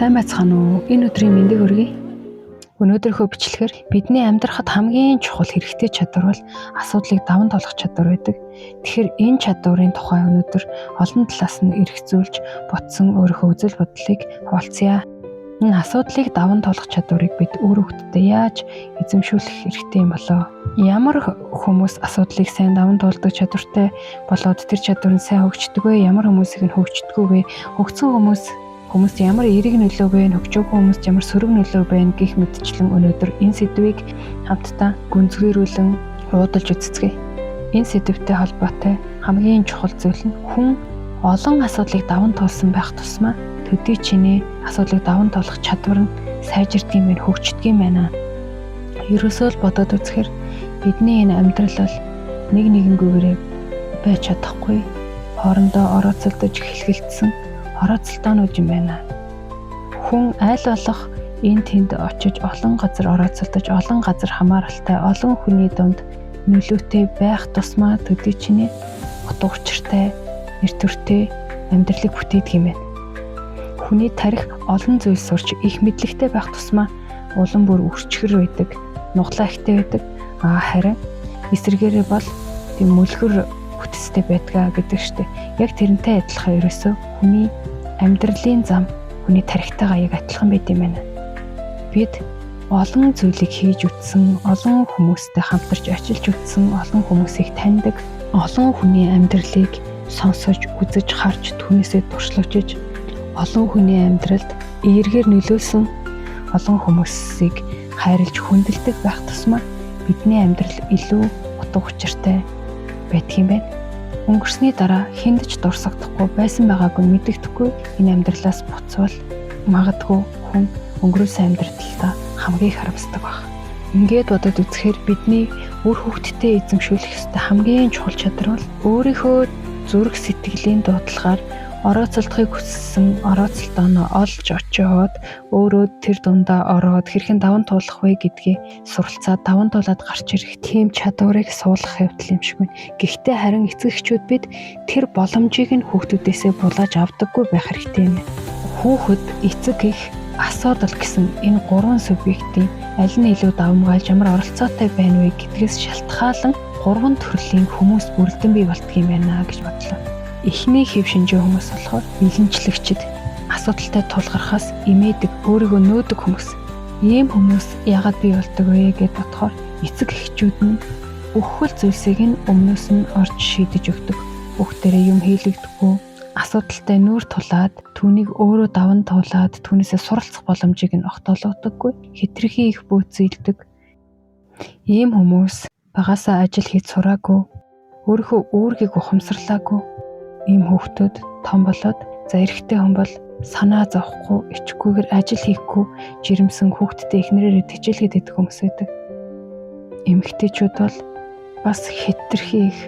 Сайн байцгаана уу? Энэ өдрийн мэндийг хүргэе. Өнөөдрийнхөө бичлэгээр бидний амьдрахад хамгийн чухал хэрэгтэй чадвар бол асуудлыг даван туулах чадвар байдаг. Тэгэхээр энэ чадварын тухай өнөөдөр олон талаас нь эргцүүлж ботсон өөрийнхөө үзэл бодлыг хуваалцъя. Энэ асуудлыг даван туулах чадварыг бид өөр хүүхдэд яаж эзэмшүүлэх хэрэгтэй юм болоо? Ямар хүмүүс асуудлыг сайн даван туулдаг чадвартай болоод тэр чадвар нь сайн хөгждөг вэ? Ямар хүмүүсийг нь хөгждөггүй вэ? Хөгжсөн хүмүүст ямар эерэг нөлөө вэ? Хөгжөөгүй хүмүүст ямар сөрөг нөлөө вэ гэх мэтчлэн өнөөдөр энэ сэдвийг хамтдаа гүнзгийрүүлэн уудалж үзцгээе. Энэ сэдвтэй холбоотой хамгийн чухал зүйл нь хүн олон асуудлыг даван туулсан байх тусмаа төдий чиний асуудлыг даван туулах чадвар нь сайжирдаг юм байна, хөгждөг юм байна. Ерөөсөө л бодоод үзэхээр бидний энэ амьдрал бол нэг нэгэнгүйгээр байж чадахгүй, хоорондоо орооцолдож хэлгэлцсэн орооцолтоонууд юм байна. Хүн аль болох энэ тэнд очиж олон газар орооцолдож, олон газар хамааралтай, олон хүний дунд нөлөөтэй байх тусмаа төдий чиний утга учиртай, нэр төртэй амьдралыг бүтээдэг юм байна. Хүний тарих олон зүйл сурч их мэдлэгтэй байх тусмаа улам бүр өрчгөр байдаг, нуглаа ихтэй байдаг. Харин эсвэргээрээ бол тийм мөлгөр бүтцтэй байдгаа гэдэг штеп. Яг тэрнтэй адилхан ерөөсөө хүний амьдралын зам хүний тарихтайгаа яг адилхан байт юм байна. Бид олон зүйлийг хийж үтсэн, олон хүмүүстэй хамтарч ажиллаж үтсэн, олон хүмүүсийг таньдаг, олон хүний амьдралыг сонсож, үзэж, харж, түүнээсээ туршлагажиж, олон хүний амьдралд эергээр нөлөөлсөн олон хүмүүсийг хайрлж хүндэлдэг байх тусмаа бидний амьдрал илүү утга учиртай байдаг юм байна. Өнгөрсний дараа хэндэж дурсагдахгүй байсан байгаагүй мэдэгдэхгүй энэ амьдралаас буцвал магадгүй хүн өнгөрөөсөн амьдралдаа хамгийн харамсдаг баг. Ингээд бодоод үзэхээр бидний үр хөвгтдээ эзэмшүүлэх ёстой хамгийн чухал чадвар бол өөрийнхөө зүрх сэтгэлийн дуудлагаар орооцолдохыг хүссэн орооцолтооноо олж очиод өөрөө тэр дундаа ороод хэрхэн даван туулах вэ гэдгийг суралцаад даван туулаад гарч ирэх тийм чадварыг суулгах явдал юм шиг байна. Гэхдээ харин эцэг эхчүүд бид тэр боломжийг нь хүүхдүүдээсээ булааж авдаггүй байх хэрэгтэй юм. Хүүхэд, эцэг эх, асуудал гэсэн энэ гурван субъектийн аль нь илүү давмгайлж ямар оролцоотой байна вэ гэдгээс шалтгаалan гурван төрлийн хүмүүс бүрэлдэн бий болдго юм байна гэж бодлоо. Эхний хэв шинжээ хүмүүс болохоор бэлэнчлэгчд, асуудалтай тулгархаас эмээдэг, өөрийгөө нөөдөг хүмүүс. Ийм хүмүүс яагаад бий болдог вэ гэж бодохоор эцэг эхчүүд нь бүхэл зүйлсийг нь өмнөөс нь орж шийдэж өгдөг. Бүгдээрээ юм хийлэгдэхгүй, асуудалтай нүүр тулаад, түүнийг өөрөө даван туулаад, түүнээсээ суралцах боломжийг нь огтоолгодоггүй, хэтэрхий их бөөцөйлдөг. Ийм хүмүүс багасаа ажил хийж сураагүй, өөрийнхөө үүргийг ухамсарлаагүй. Ийм хүүхдүүд том болоод эрэхтэй хүн бол санаа зовхгүй, ичгүйгээр ажил хийхгүй, жирэмсэн хүүхдтэй эхнэрээрээ тэжээлгээд идэх хүмүүс байдаг. Эмэгтэйчүүд бол бас хэтэрхий их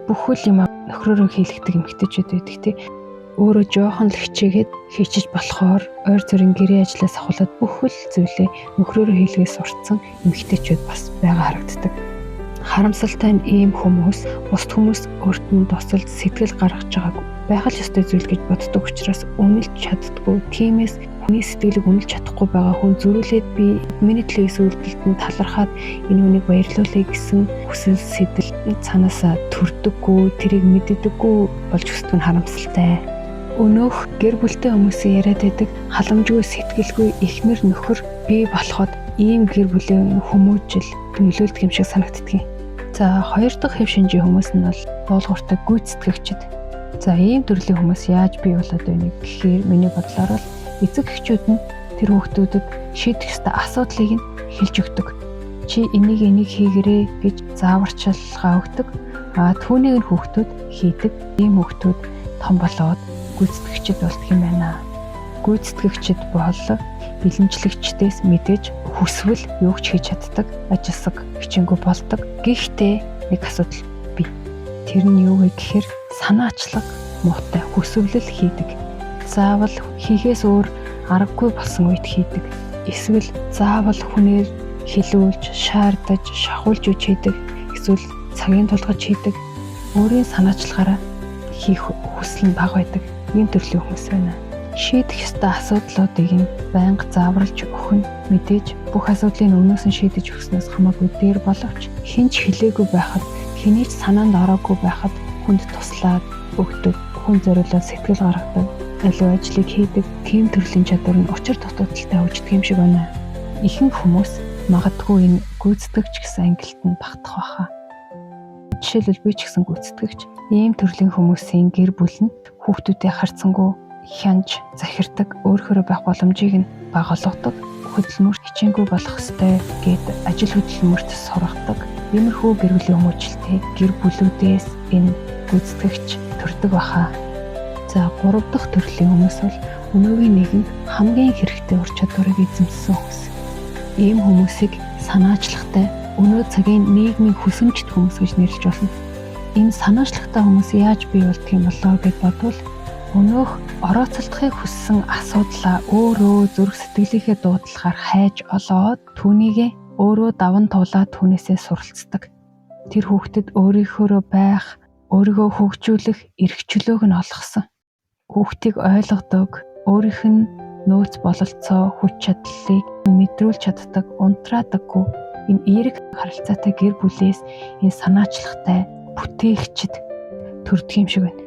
бүхэл юм нөхрөөрөө хийлгдэг эмэгтэйчүүд байдаг тий. Өөрөө жоохон л хичээгээд хийчих болохоор ойр зүрийн гэрээ ажлаас ахуулаад бүхэл зүйлээ нөхрөөрөө хийлгээс сурцсан эмэгтэйчүүд бас байгаа харагддаг. Харамсалтай нь ийм хүмүүс бусд хүмүүс өөрт нь тусалж сэтгэл гаргаж байгааг байх л ёстой зүйл гэж боддог учраас үнэлж чаддгүй. Тиймээс хүний сэтгэлийг үнэлж чадахгүй байгаа хүн зөрүүлээд би миний төлөөс үйлдэлтэнд талархаад энэ хүнийг баярлуулъя гэсэн хүсэл сэтэл цаанаасаа төрдөггүй, тэрийг мэддэггүй болж өсдөг нь харамсалтай. Өнөөх гэр бүлтэй хүмүүсийн яриад байдаг халамжгүй сэтгэлгүй эхнэр нөхөр бий болоход ийм гэр бүлийн хүмүүжил нөлөөлдөг юм шиг санагддаг юм. За хоёр дахь хэв шинжийн хүмүүс нь бол дуулууртай гүйцэтгэгчд. За ийм төрлийн хүмүүс яаж бий болоод байна гэхээр миний бодлоор бол эцэг эхчүүд нь тэр хүүхдүүдэд шийдэх ёстой асуудлыг нь хэлж өгдөг. Чи энийг хийгэрээ гэж зааварчилгаа өгдөг. Түүнийг нь хүүхдүүд хийдэг. Ийм хүүхдүүд том болоод гүйцэтгэгчд болдго юм байна. Гүйцэтгэгчд бол бэлэнчлэгчдээс мэдээж хүсвэл юу ч хийж чаддаг, ажилсаг, хичээнгүй болдог. Гэхдээ нэг асуудал бий. Тэр нь юу вэ гэхээр санаачлаг муутай хүсвэлэл хийдэг. Заавал хийхээс өөр аргагүй болсон үед хийдэг. Эсвэл заавал хүнээр хилүүлж, шаардаж, шахуулж үж хийдэг. Эсвэл цагийн тулгаж хийдэг. Өөрийн санаачлагаараа хийх хүсэл нь бага байдаг. Ийм төрлийн хүмүүс байна. шийдэх ёстой асуудлуудыг нь байнга зааварлаж өгөх нь мэдээж бүх асуудлыг өмнөөс нь шийдэж өгснөөс хамаагүй дээр боловч хэн ч хэлээгүй байхад, хэний ч санаанд ороогүй байхад хүнд туслаад өгдөг, хүн зориулаад сэтгэл гаргадаг, аливаа ажлыг хийдэг тийм төрлийн чадвар нь учир дутагдaltaй хөгждөг юм шиг байна. Ихэнх хүмүүс магадгүй энэ гүйцэтгэгч гэсэн ангилалд нь багтах байхаа. Жишээлбэл би ч гэсэн гүйцэтгэгч. Ийм төрлийн хүмүүсийн гэр бүл нь хүүхдүүдээ харцсангүй хянж, захирдаг, өөрөөрөө байх боломжийг нь бага болгодог, хөдөлмөр хичээнгүй болох ёстой гэд ажил хөдөлмөрт сургадаг. Иймэрхүү гэр бүлийн хүмүүжлтэй гэр бүлүүдээс энэ гүйцэтгэгч төрдөг байхаа. За 3 дахь төрлийн хүмүүс бол өнөөгийн нийгэмд хамгийн хэрэгтэй ур чадварыг эзэмссэн хүмүүс. Ийм хүмүүсийг санаачлагтай, өнөө цагийн нийгмийн хүсэмжит хүмүүс гэж нэрлэж болно. Энэ санаачлагтай хүмүүс яаж бий болдг юм болоо гэж бодвол өнөөх орооцолдохыг хүссэн асуудлаа өөрөө зүрх сэтгэлийнхээ дуудлагаар хайж олоод түүнийгээ өөрөө даван туулаад түүнээсээ суралцдаг. Тэр хүүхдэд өөрийнхөө байх, өөрийгөө хөгжүүлэх эрх чөлөөг нь олгосон. Хүүхдийг ойлгодог, өөрийнх нь нөөц бололцоо, хүч чадлыг мэдрүүлж чаддаг, унтраадаггүй ийм эерэг харилцаатай гэр бүлээс энэ санаачлагтай бүтээгчд төрдөг юм шиг байна.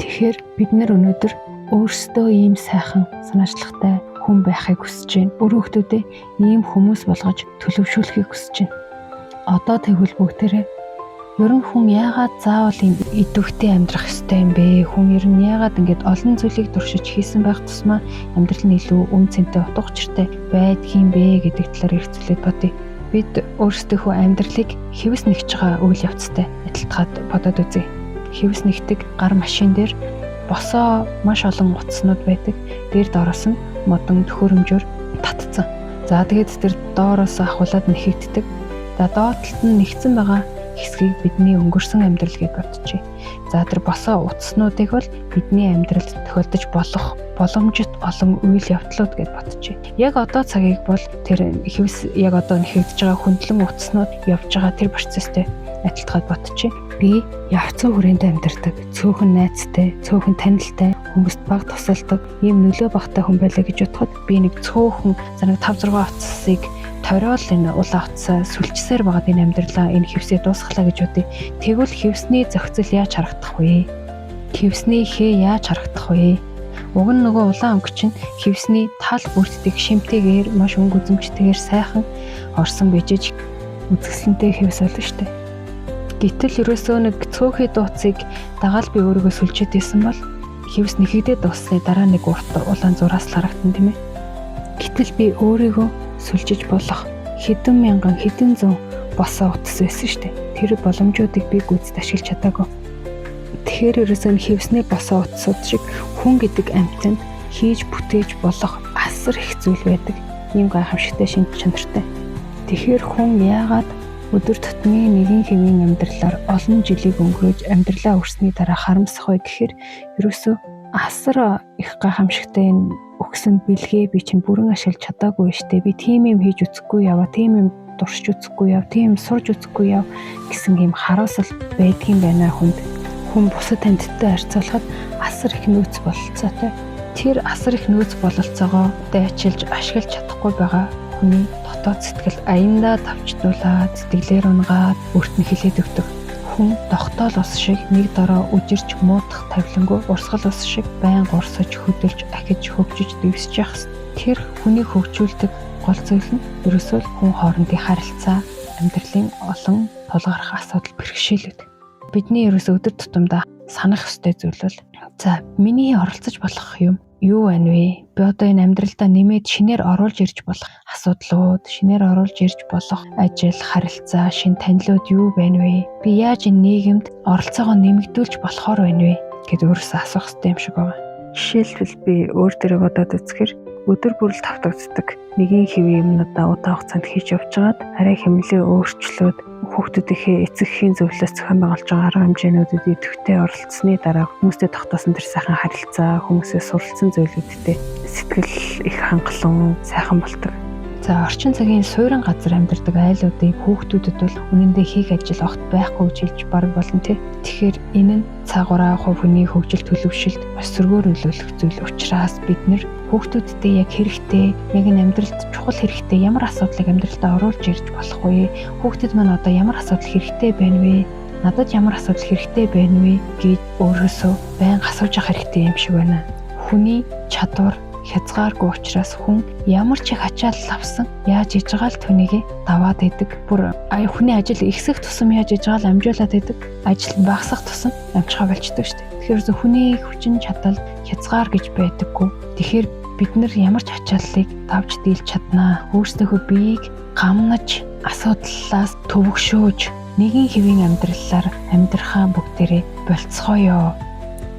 Тэгэхээр бид нар өнөөдөр өөрсдөө ийм сайхан санаачлагтай хүн байхыг хүсэж байна. Өөрөөхдөө ийм хүмүүс болгож төлөвшүүлэхийг хүсэж байна. Одоо тэгвэл бүгдээрээ ер нь хүн яагаад заавал ийм идэвхтэй амьдрах ёстой юм бэ? Хүн ер нь яагаад ингэж олон зүйлийг туршиж хийсэн байх тусмаа амьдрал нь илүү үн цэнтэй утга учиртай байдгийм бэ гэдэг талаар эргцүүлээд бодъё. Бид өөрсдийнхөө амьдралыг хэвс нэгж байгаа үйл явцтай адилтгаад бодоод үзье. Хэвс нэгдэг гар машин дээр босоо маш олон утаснууд байдаг. Дээр доороос нь модон төхөөрөмжөөр татцсан. За тэгээд тэр доороос ахуулаад нэхэгддэг. За доод талд нь нэгдсэн байгаа хэсгийг бидний өнгөрсөн амьдрал гэж бодчихъя. За тэр босоо утаснуудыг бол бидний амьдралд тохиолдож болох боломжит олон үйл явдлууд гэж бодчихъя. Яг одоо цагийг бол тэр хэвс яг одоо нэхэгдэж байгаа хөндлөн утаснууд явж байгаа тэр процесстэй адилтгаад бодчихъя. Би явцсан хүрээнд амьдардаг, цөөхөн найзтай, цөөхөн танилтай, хүмүүст баг тусалдаг, ийм нөлөө багтай хүн байлаа гэж бодоход би нэг цөөхөн 5-6 утсыг ториол энэ улаан утсаа сүлжсээр байгаад энэ амьдралаа энэ хэвсээ дуусглаа гэж бодъё. Тэгвэл хэвсний зохицол яаж харагдах вэ? Хэвсний хээ яаж харагдах вэ? Уг нь нөгөө улаан өнгө чинь хэвсний тал бүрддэг шимтэйгээр маш өнгө үзэмжтэйгээр сайхан орсон бижиж үзэсгэлэнтэй хэвс болно шүү дээ. Гэтэл ерөөсөө нэг цөөхий дууцыг дагаал би өөрийгөө сүлжээд исэн бол хэвс нэхэгдээд дуусны дараа нэг урт улаан зураас л харагдан тийм ээ. Гэтэл би өөрийгөө сүлжиж болох хэдэн мянган хэдэн зуун босоо утас байсан шүү дээ. Тэр боломжуудыг би гүйцэд ашиглаж чадаагүй. Тэгэхээр ерөөсөө хэвсний босоо утасууд шиг хүн гэдэг амьтанд хийж бүтээж болох асар их зүйл байдаг. Ийм гайхамшигтай шинж чанартай. Тэгэхээр хүн яагаад өдөр тутмын нэгэн хэвийн амьдралаар олон жилийг өнгөрөөж амьдралаа өрсөний дараа харамсах вэ гэхээр ерөөсөө асар их гайхамшигтай энэ өгсөн бэлгээ би чинь бүрэн ашиглаж чадаагүй штэ. Би тийм юм хийж үзэхгүй яваа, тийм юм дуршиж үзэхгүй яв, тийм сурж үзэхгүй яв гэсэн ийм хараасал байдгийн байна хүнд. Хүн бусад амьтдтай харьцуулахад асар их нөөц бололцоотой. Тэр асар их нөөц бололцоогоо дайчилж ашиглаж чадахгүй байгаа хүний дотоод сэтгэл аяндаа давчдуулаад сэтгэлээр унгаад өөрт нь хилээд өгдөг. Хүн тогтоол ус шиг нэг дороо үжирч муудах тавилангүй урсгал ус шиг байн гурсаж хөдөлж ахиж хөгжиж дэвсэж явах. Тэр хүнийг хөгжүүлдэг гол зүйл нь ерөөсөө хүн хоорондын харилцаа, амьдралын олон тулгарх асуудал бэрхшээлүүд. Бидний ерөөсөө өдөр тутамдаа санах ёстой зүйл бол за миний оролцож болох юм юу байна вэ? Би одоо энэ амьдралдаа нэмээд шинээр оруулж ирж болох асуудлууд, шинээр оруулж ирж болох ажил, харилцаа, шин танилуд юу байна вэ? Би яаж энэ нийгэмд оролцоогоо нэмэгдүүлж болохоор байна вэ гэд өөрөөсөө асуух хэрэгтэй юм шиг байна. Жишээлбэл би өөр дөрөв бодоод үзэхээр өдөр бүр л тавтагддаг нэгэн хэвийн юмнуудаа удаан хугацаанд хийж явж байгаад арай хэмнэлээ өөрчлөөд хүүхдүүдийнхээ эцэгхийн зөвлөөс зохион байгуулж байгаа арга хэмжээнүүдэд идэвхтэй оролцсны дараа хүмүүстэй тогтоосон тэр сайхан харилцаа, хүмүүсээ суралцсан зүйлүүдтэй сэтгэл их хангалуун сайхан болдог. За За орчин цагийн суурин газар амьдардаг айлуудыг хүүхдүүдэд бол үнэндээ хийх ажил огт байхгүй гэж хэлж бараг болно тий. Тэгэхээр энэ нь цаагаараа хувь хүний хөгжил төлөвшөлт өсвөргөөр нөлөөлөх зүйл учраас бид нэр хүүхдүүдтэй яг хэрэгтэй, яг энэ амьдралд чухал хэрэгтэй ямар асуудлыг амьдралдаа оруулж ирж болох вэ? Хүүхдэд маань одоо ямар асуудал хэрэгтэй байна вэ? Надад ямар асуудал хэрэгтэй байна вэ гэж өөрөөсөө байнга асууж явах хэрэгтэй юм шиг байна. Хүний чадвар хязгааргүй учраас хүн ямар ч их ачаалал авсан яаж иж байгаа л түүнийг даваад идэг. Бүр хүний ажил ихсэх тусам яаж иж байгаа л амжуулаад идэг. Ажил нь багасах тусам амжихаа болчдөг шүү дээ. Тэгэхээр хүний хүчин чадал хязгаар гэж байдаггүй. Тэгэхээр бид нар ямар ч ачааллыг давж дийлж чаднаа. Өөрсдийнхөө биеийг гамнаж асуудлаас төвөгшөөж нэгэн хэвийн амьдралаар амьдрахаа бүгдээрээ болцгоё.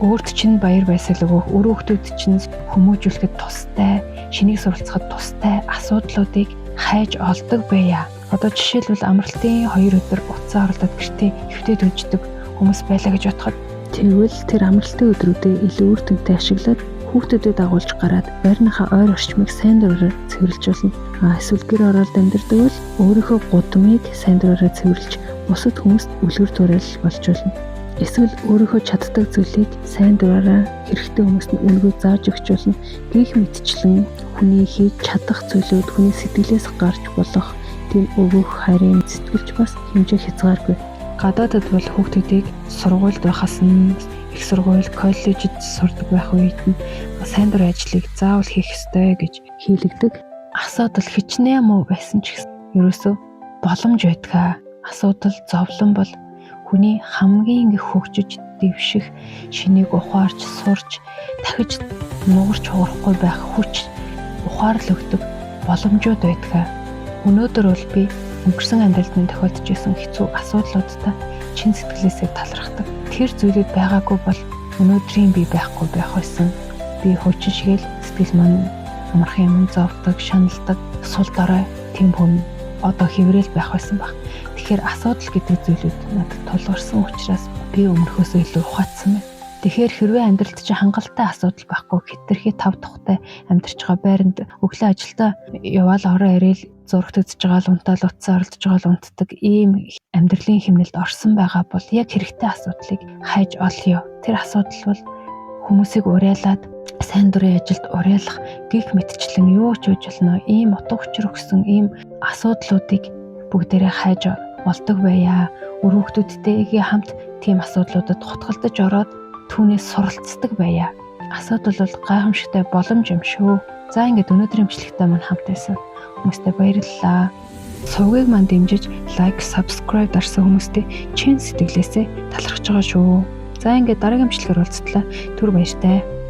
Өөрт чинь баяр баясгал өгөх, өрөөхтүүд чинь хүмүүжүүлэхэд тустай, шинийг суралцахад тустай асуудлуудыг хайж олдог байя. Одоо жишээлбэл амралтын 2 өдөр утсаа орлоод гэртээ хөвтөд үждэг хүмүүс байлаа гэж бодоход тэгвэл тэр амралтын өдрүүдэд илүү үр дүнтэй ашиглаад хүүхдүүдэд дагуулж гараад байрныхаа ойр орчмыг сайн дураараа цэвэрлжүүлнэ. Эсвэл гэр оролд амьдардаг бол өөрийнхөө гудамжийг сайн дураараа цэвэрлж бусад хүмүүст үлгэр дуурайл болжуулна. Эсвэл өөрийнхөө чаддаг зүйлийг сайн дураараа хэрэгтэй хүмүүст нь үлгэр зааж өгчүүлнэ. Гэх мэтчлэн хүний хийж чадах зүйлүүд хүний сэтгэлээс гарч болох тийм өгөх хайрын сэтгэлч бас хэмжээ хязгааргүй. Гадаадд бол хүүхдүүдийг сургуульд байхаас нь их сургууль, коллежид сурдаг байх үед нь сайн дурын ажлыг заавал хийх ёстой гэж хийлэгдэг. Асуудал хичнээн муу байсан ч гэсэн ерөөсөө боломж байдгаа. Асуудал зовлон бол хүний хамгийн их хөгжиж дэвших, шинийг ухаарч сурч дахиж нугарч хуурахгүй байх хүч ухаарл өгдөг боломжууд байдгаа. Өнөөдөр бол би өнгөрсөн амьдралд минь тохиолдож исэн хэцүү асуудлуудтай чин сэтгэлээсээ талархдаг. Тэр зүйлүүд байгаагүй бол өнөөдрийн би байхгүй байх байсан. Би хүчин шигээл сэтгэл маань амархан юм зовдөг, шаналдаг, сул дорой тийм хүн одоо хэврээл байх байсан баг. Тэгэхээр асуудал гэдэг зүйлүүд надад тулгарсан учраас би өмнөхөөсөө илүү ухаацсан байна. Тэгэхээр хэрвээ амьдралд чи хангалттай асуудал байхгүй хэтэрхий тав тухтай амьдарч байгаа байранд өглөө ажилдаа яваал ороо ирээл зурагт үзэж байгаа л унтаал утсаа оролдож байгаа л унтдаг ийм амьдралын хэмнэлд орсон байгаа бол яг хэрэгтэй асуудлыг хайж олъё. Тэр асуудал бол хүмүүсийг уриалаад сайн дурын ажилд уриалах гих мэтчлэн юу ч үж болно. Ийм утга учир өгсөн ийм асуудлуудыг бүгдээрээ хайж болдог байя. Өрөөхтүүдтэйгээ хамт тийм асуудлуудад хутгалдаж ороод түүнээс суралцдаг байя. Асуудал бол гайхамшигтай боломж юм шүү. За ингээд өнөөдрийн бичлэгтээ мань хамт байсан хүмүүстээ баярлалаа. Сувгийг мань дэмжиж лайк, subscribe дарсан хүмүүстээ чин сэтгэлээсээ талархаж байгаа шүү. За ингээд дараагийн бичлэгээр уулзтлаа. Түр баяртай.